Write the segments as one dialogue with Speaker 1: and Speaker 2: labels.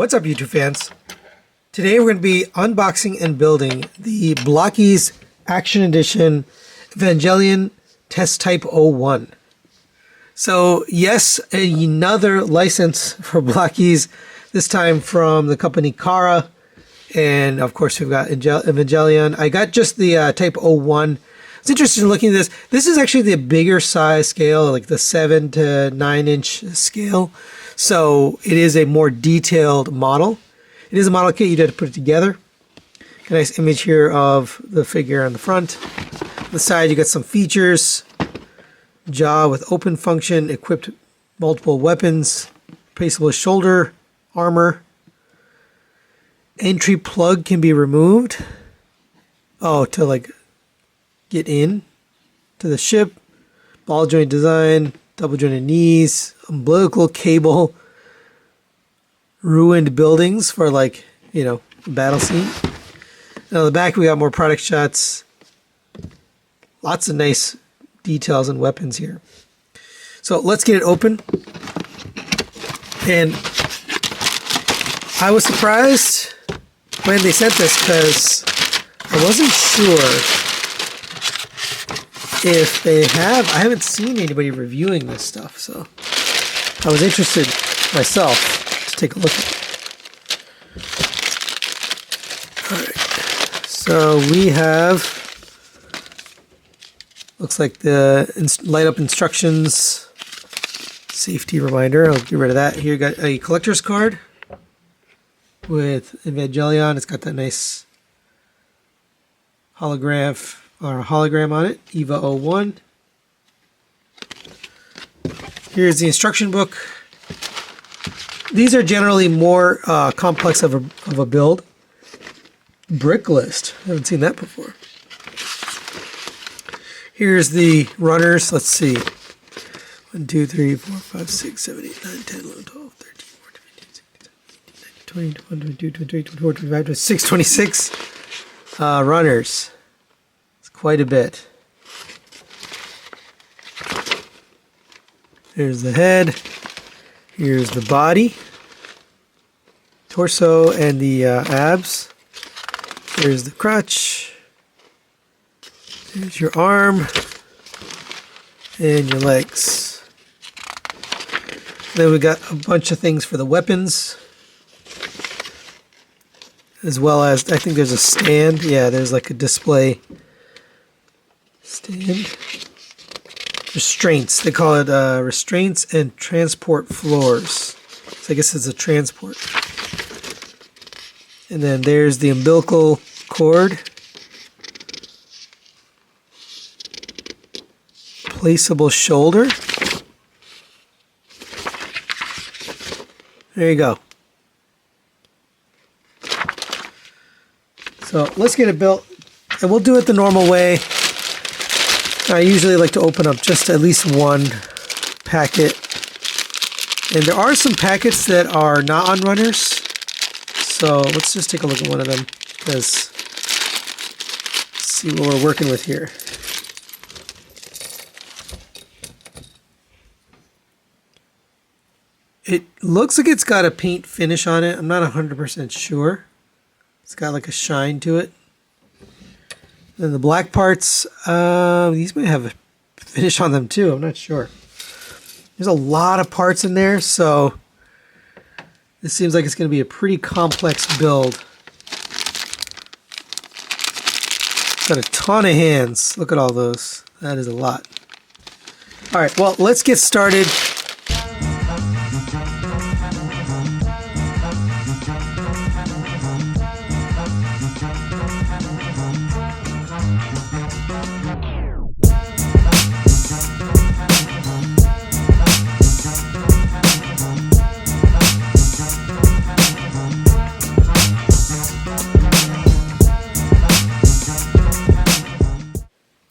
Speaker 1: What's up, YouTube fans? Today we're going to be unboxing and building the Blockies Action Edition Evangelion Test Type-01. So yes, another license for Blockies, this time from the company Kara. And of course we've got Evangelion. I got just the Type-01. It's interesting looking at this. This is actually the bigger size scale, like the 7 to 9 inch scale. So it is a more detailed model. It is a model kit. You'd have to put it together. A nice image here of the figure on the front. On the side, you got some features. Jaw with open function, equipped multiple weapons, replaceable shoulder armor. Entry plug can be removed. Oh, to like get in to the ship. Ball joint design, double jointed knees, umbilical cable, ruined buildings for like, a battle scene. And on the back we got more product shots. Lots of nice details and weapons here. So let's get it open. And I was surprised when they sent this because I wasn't sure if they have. I haven't seen anybody reviewing this stuff, so I was interested myself to take a look at it. Alright, so we have, looks like the light up instructions, safety reminder. I'll get rid of that. Here you got a collector's card with Evangelion. It's got that nice hologram on it, EVA-01. Here's the instruction book. These are generally more complex of a build. Brick list. I haven't seen that before. Here's the runners. Let's see. 1, 2, 3, 4, 5, 6, 7, 8, 9, 10, 11, 12, 13, 14, 15, 16, 17, 18, 19, 20, 22, 23, 24, 25, 26, 26 runners. Quite a bit. Here's the head. Here's the body, torso, and the abs. Here's the crotch. Here's your arm and your legs. Then we got a bunch of things for the weapons, as well as I think there's a stand. Yeah, there's like a display stand. Restraints. They call it restraints and transport floors. So I guess it's a transport. And then there's the umbilical cord. Placeable shoulder. There you go. So let's get it built. And we'll do it the normal way. I usually like to open up just at least one packet. And there are some packets that are not on runners. So let's just take a look at one of them, because see what we're working with here. It looks like it's got a paint finish on it. I'm not 100% sure. It's got like a shine to it. Then the black parts, these might have a finish on them too. I'm not sure. There's a lot of parts in there, so this seems like it's going to be a pretty complex build. Got a ton of hands. Look at all those. That is a lot. All right, well, let's get started.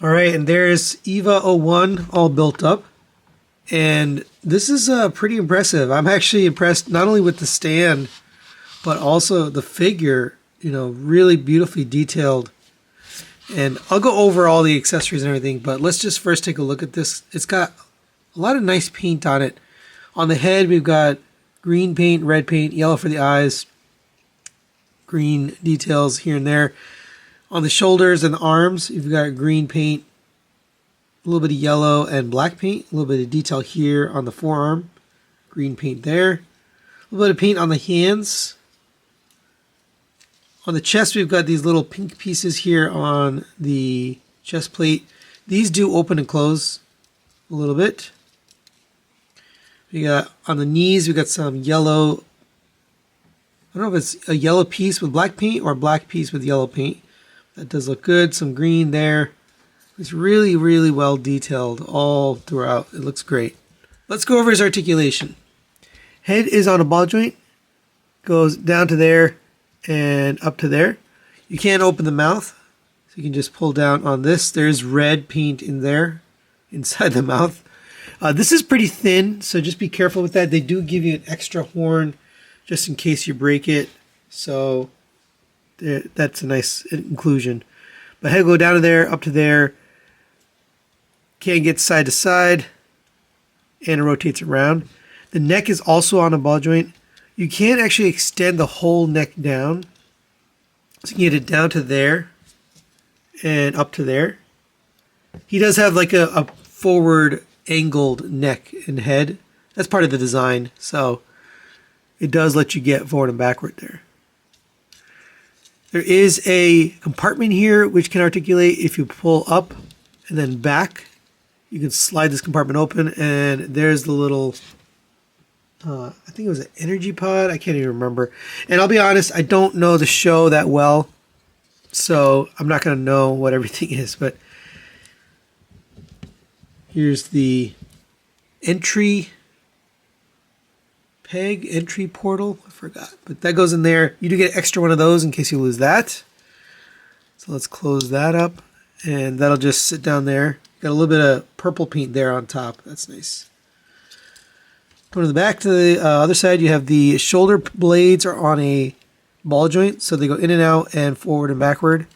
Speaker 1: Alright, and there's EVA-01 all built up. And this is pretty impressive. I'm actually impressed not only with the stand, but also the figure, really beautifully detailed. And I'll go over all the accessories and everything, but let's just first take a look at this. It's got a lot of nice paint on it. On the head, we've got green paint, red paint, yellow for the eyes, green details here and there. On the shoulders and the arms, you've got green paint, a little bit of yellow and black paint, a little bit of detail here on the forearm, green paint there, a little bit of paint on the hands. On the chest, we've got these little pink pieces here on the chest plate. These do open and close a little bit. We got on the knees, we got some yellow. I don't know if it's a yellow piece with black paint or a black piece with yellow paint. That does look good. Some green there. It's really, really well detailed all throughout. It looks great. Let's go over his articulation. Head is on a ball joint. Goes down to there and up to there. You can't open the mouth, so you can just pull down on this. There's red paint in there, inside the mouth. This is pretty thin, so just be careful with that. They do give you an extra horn just in case you break it. So that's a nice inclusion. But head go down to there, up to there. Can get side to side, and it rotates around. The neck is also on a ball joint. You can't actually extend the whole neck down. So you can get it down to there and up to there. He does have like a forward angled neck and head. That's part of the design, so it does let you get forward and backward there. There is a compartment here which can articulate. If you pull up and then back, you can slide this compartment open, and there's the little, I think it was an energy pod. I can't even remember. And I'll be honest, I don't know the show that well, so I'm not going to know what everything is, but here's the entry peg, entry portal. I forgot, but that goes in there. You do get an extra one of those in case you lose that. So let's close that up, and that'll just sit down there. Got a little bit of purple paint there on top. That's nice. Go to the back to the other side. You have the shoulder blades are on a ball joint, so they go in and out and forward and backward.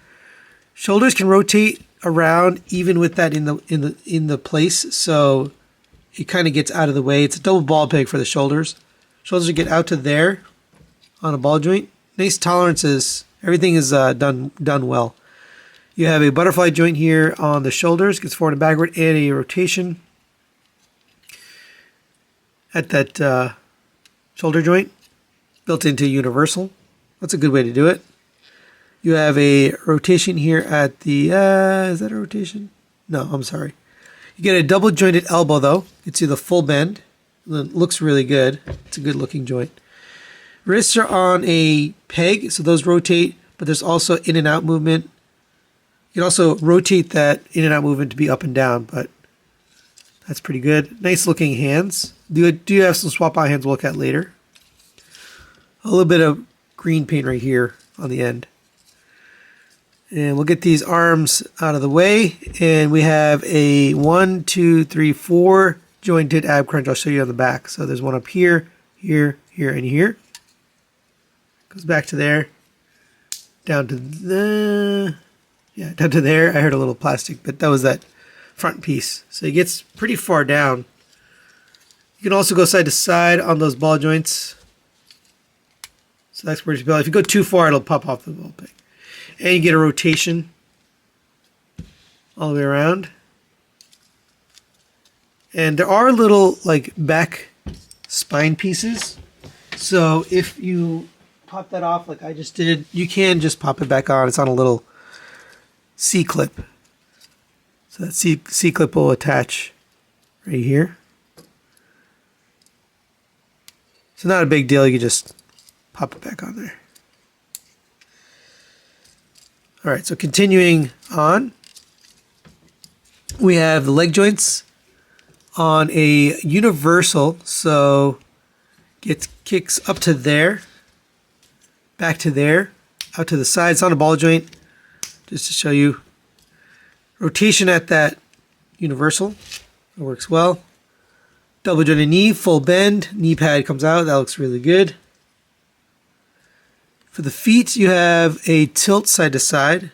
Speaker 1: Shoulders can rotate around even with that in the place, so it kind of gets out of the way. It's a double ball peg for the shoulders. Shoulders get out to there on a ball joint. Nice tolerances. Everything is done well. You have a butterfly joint here on the shoulders, gets forward and backward, and a rotation at that shoulder joint, built into universal. That's a good way to do it. You have a rotation here at the, is that a rotation? No, I'm sorry. You get a double jointed elbow though. You can see the full bend. It looks really good. It's a good looking joint. Wrists are on a peg, so those rotate, but there's also in and out movement. You can also rotate that in and out movement to be up and down, but that's pretty good. Nice looking hands. Do have some swap out hands we'll look at later. A little bit of green paint right here on the end. And we'll get these arms out of the way. And we have a 1, 2, 3, 4 jointed ab crunch. I'll show you on the back. So there's one up here, here, here, and here. Goes back to there. Down to down to there. I heard a little plastic, but that was that front piece. So it gets pretty far down. You can also go side to side on those ball joints. So that's where it's built. If you go too far, it'll pop off the ball peg. And you get a rotation all the way around. And there are little like back spine pieces. So if you pop that off like I just did, you can just pop it back on. It's on a little C-clip. So that C-clip will attach right here. So not a big deal. You can just pop it back on there. All right, so continuing on, we have the leg joints on a universal. So it kicks up to there, back to there, out to the sides on a ball joint. Just to show you rotation at that universal. It works well. Double jointed knee, full bend, knee pad comes out. That looks really good. For the feet, you have a tilt side to side.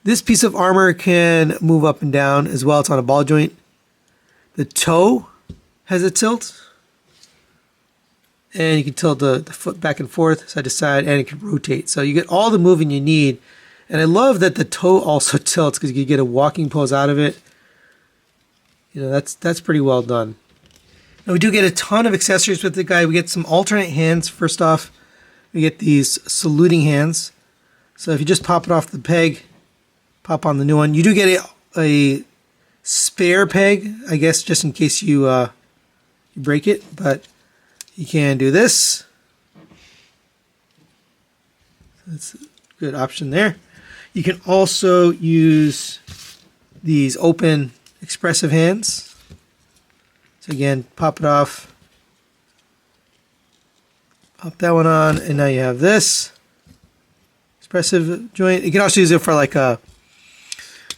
Speaker 1: This piece of armor can move up and down as well. It's on a ball joint. The toe has a tilt. and you can tilt the foot back and forth, side to side, and it can rotate. So you get all the moving you need. And I love that the toe also tilts because you can get a walking pose out of it. You know, that's pretty well done. And we do get a ton of accessories with the guy. We get some alternate hands. First off, we get these saluting hands. So if you just pop it off the peg, pop on the new one. You do get a spare peg, I guess, just in case you break it. But you can do this. That's a good option there. You can also use these open expressive hands. So again, pop it off, pop that one on, and now you have this expressive joint. You can also use it for like a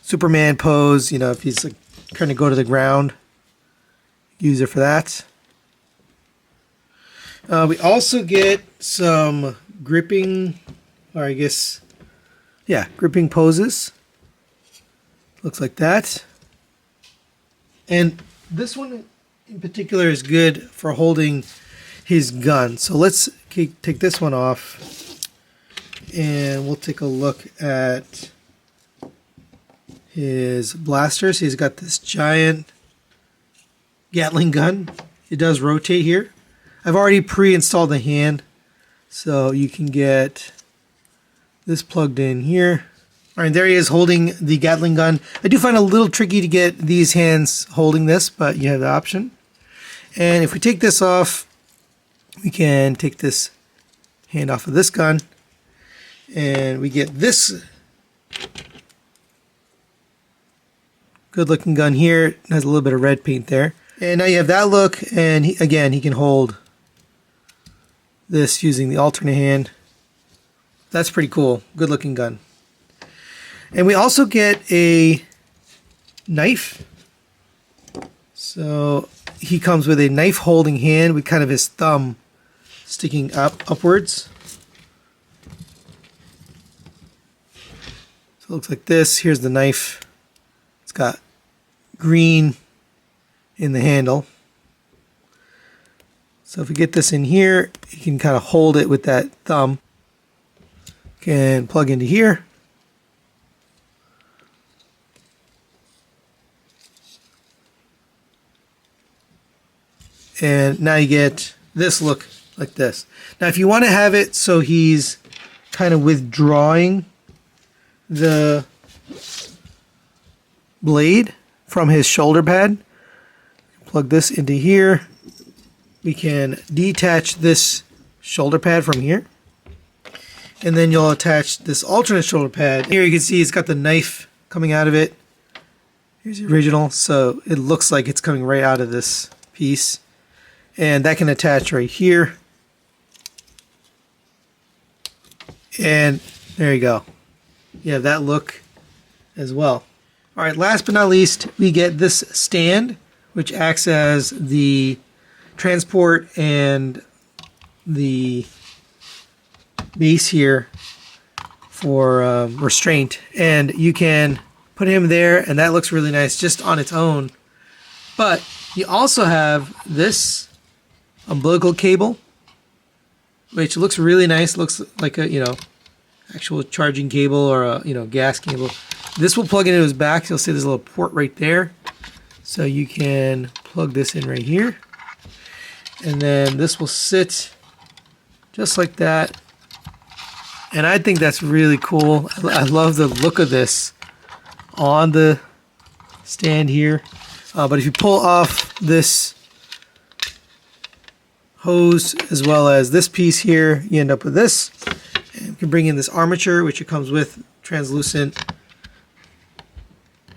Speaker 1: Superman pose, you know, if he's like trying to go to the ground, use it for that. We also get some gripping, or I guess, yeah, gripping poses. Looks like that. And this one in particular is good for holding his gun. So let's take this one off and we'll take a look at his blasters. He's got this giant Gatling gun. It does rotate here. I've already pre-installed the hand, so you can get this plugged in here. All right, there he is holding the Gatling gun. I do find it a little tricky to get these hands holding this, but you have the option. And if we take this off, we can take this hand off of this gun, and we get this good looking gun here. It has a little bit of red paint there. And now you have that look, and again, he can hold this using the alternate hand. That's pretty cool. Good looking gun. And we also get a knife. So he comes with a knife holding hand with kind of his thumb sticking upwards. So it looks like this. Here's the knife. It's got green in the handle. So if we get this in here, you can kind of hold it with that thumb. Can plug into here. And now you get this look like this. Now if you want to have it so he's kind of withdrawing the blade from his shoulder pad, plug this into here. We can detach this shoulder pad from here. And then you'll attach this alternate shoulder pad. Here you can see it's got the knife coming out of it. Here's the original, so it looks like it's coming right out of this piece. And that can attach right here. And there you go. You have that look as well. All right, last but not least, we get this stand, which acts as the transport and the base here for restraint. And you can put him there, and that looks really nice just on its own. But you also have this umbilical cable, which looks really nice. Looks like a, you know, actual charging cable or a, you know, gas cable. This will plug into his back. You'll see there's a little port right there. So you can plug this in right here. And then this will sit just like that. And I think that's really cool. I love the look of this on the stand here. But if you pull off this hose as well as this piece here, you end up with this. And you can bring in this armature, which it comes with translucent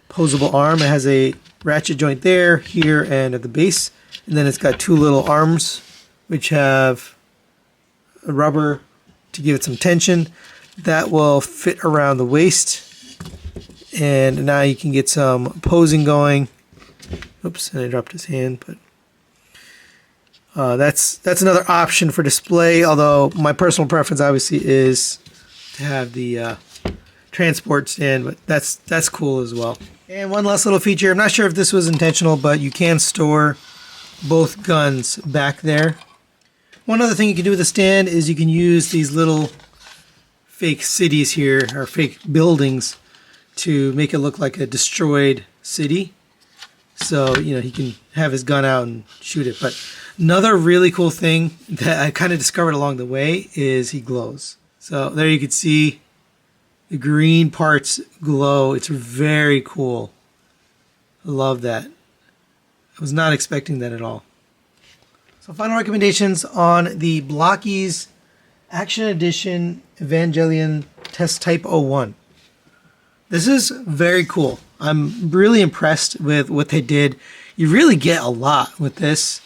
Speaker 1: posable arm. It has a ratchet joint there, here, and at the base. And then it's got two little arms, which have a rubber to give it some tension. That will fit around the waist. And now you can get some posing going. Oops, and I dropped his hand, but that's another option for display, although my personal preference obviously is to have the transport stand, but that's cool as well. And one last little feature, I'm not sure if this was intentional, but you can store both guns back there. One other thing you can do with the stand is you can use these little fake cities here, or fake buildings, to make it look like a destroyed city. So, you know, he can have his gun out and shoot it. But another really cool thing that I kind of discovered along the way is he glows. So there you can see the green parts glow. It's very cool. I love that. I was not expecting that at all. So final recommendations on the Blockies Action Edition Evangelion Test Type-01. This is very cool. I'm really impressed with what they did. You really get a lot with this.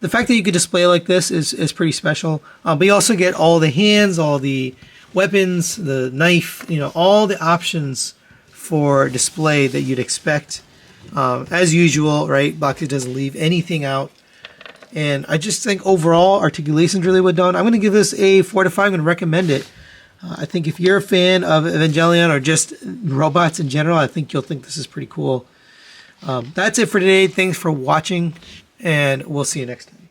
Speaker 1: The fact that you could display like this is pretty special. But you also get all the hands, all the weapons, the knife, you know, all the options for display that you'd expect. As usual, right? Blockies doesn't leave anything out. And I just think overall, Articulation's really well done. I'm going to give this a 4 to 5. I'm going to recommend it. I think if you're a fan of Evangelion or just robots in general, I think you'll think this is pretty cool. That's it for today. Thanks for watching, and we'll see you next time.